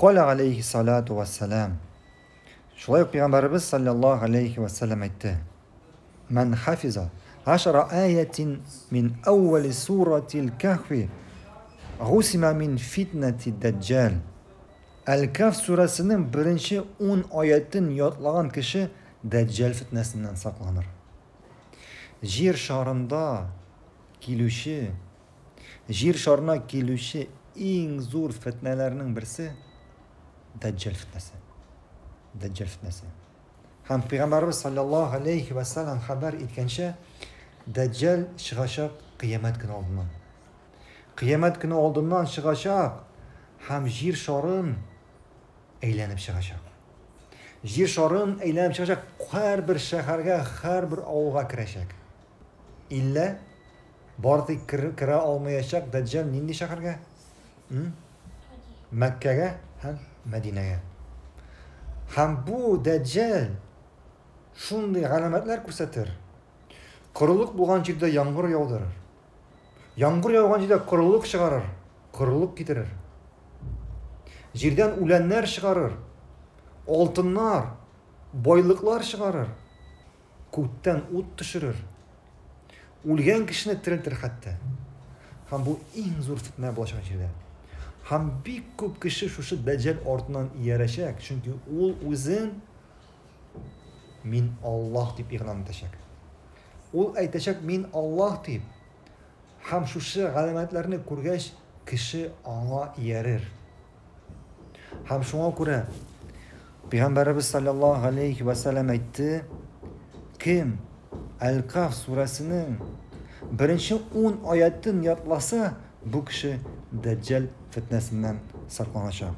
Kale aleyhi salatu vesselam. Şolay Peygamberimiz sallallahu aleyhi ve sellem etti. Men hafiza 10 ayetin min evveli suratil kahfi gusima min fitneti deccal. El-Kahf suresinin birinci 10 ayetin yodlagan kişi Deccal fitnesinden saklanır. Jir şarına kilüşü en zor fitnelerinin birisi Deccal fitnesi. Deccal fitnesi. Hem Peygamberimiz sallallahu aleyhi ve sellem haber etkençe Deccal çıkacak kıyamet günü olduğundan. Kıyamet günü olduğundan çıkacak hem jir şarın eğlenip çıkacak. Jir şarın eğlenip çıkacak her bir şehirge, her bir avluğa girecek. İlle bardı kira almayacak Deccal nindi şehirge? Mekke'ge hem Medine'ye. Hem bu Deccal şunday alametler ko'rsatar. Qurulluk bo'lgan yerda yağmur yağdırır. Yağmur yağgan yerda qurulluk çıkarır. Qurulluk getirir. Yerden ölenler çıkarır. Altınlar, boylıklar çıkarır. Kuttan ut düşürür. Ölgen kişini tiriltir hatta. Hem bu en zor fitne bulaşan yerda. Hem bir köp kişi şu Deccal ortadan yarışacak. Çünkü o özün min Allah deyip ilan edecek. O aytacak min Allah deyip. Hem şu alametlerini ko'rgach kişi ona yerir. Hem şuna göre Peygamberimiz sallallahu aleyhi ve sellem aytdi. Kim El-Kahf suresinin birinci 10 ayetini yodlasa bu kişi Deccal fitnesinden saklanacak.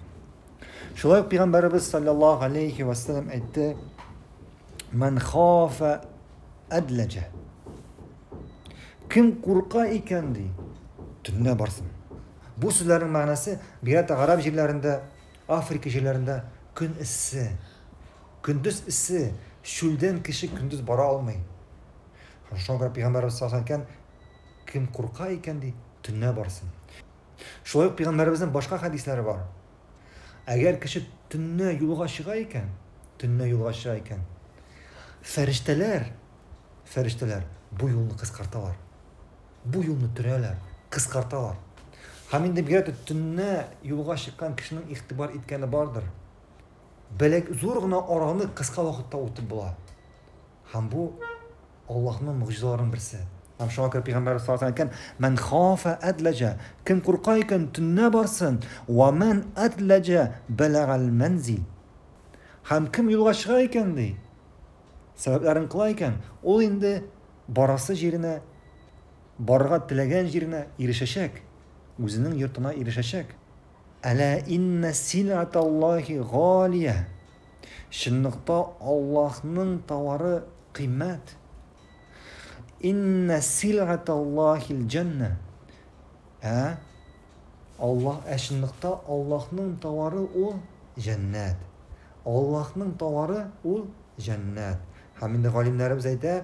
Şolay Peygamberimiz sallallahu aleyhi ve sellem aytdi. Men khafa adlece. Kim korka ikendi tünne barsın. Bu sözlerin manası birat Arap yerlerinde, Afrika yerlerinde gün ısı, gündüz ısı, şulden kişi gündüz bara almayın. Şuna göre Peygamberimiz sallallahu aleyhi ve sellem kim korka ikendi tünne barsın. Şolay Peygamberimizin başka hadisleri var. Eğer kişi tünne yolga çıka iken, ferişteler bu yolunu kıskartalar. Bu yolunu türeler, kıskartalar. Haminde bir yerde tünne yolga çıkan kişinin ihtibar etkeni vardır. Belek zorguna oranı kıska vakitte otup bula. Hem bu Allah'ın mucizalarının birisi. Hem şuna göre Peygamber sallallahu aleyhi ve sellem men khafa adlece. Kim korkayken tünne barsın. Ve men adlece belagal menzil. Hem kim yolga çıkayken de sebeplerini kılayken o indi barası yerine barga tilegen yerine erişecek. Özünün yurtuna erişecek. Ala inne silatallahi galiye. Şınlıkta Allah'ın tavarı kıymet. İnne silatallahil cennet. Allah eşinlikte Allah'ın tavarı o cennet. Allah'ın tavarı o cennet. Haminde galimlerimiz ayda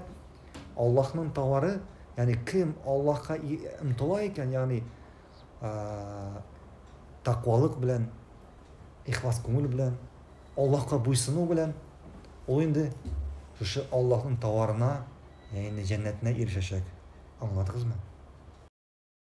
Allah'ın tavarı yani kim Allah'a imtilayken yani takvalık bilen, ihlas köngül bilen, Allah'a buysunu bilen o indi şu Allah'ın tavarına yani cennetine erişecek. Anladınız mı?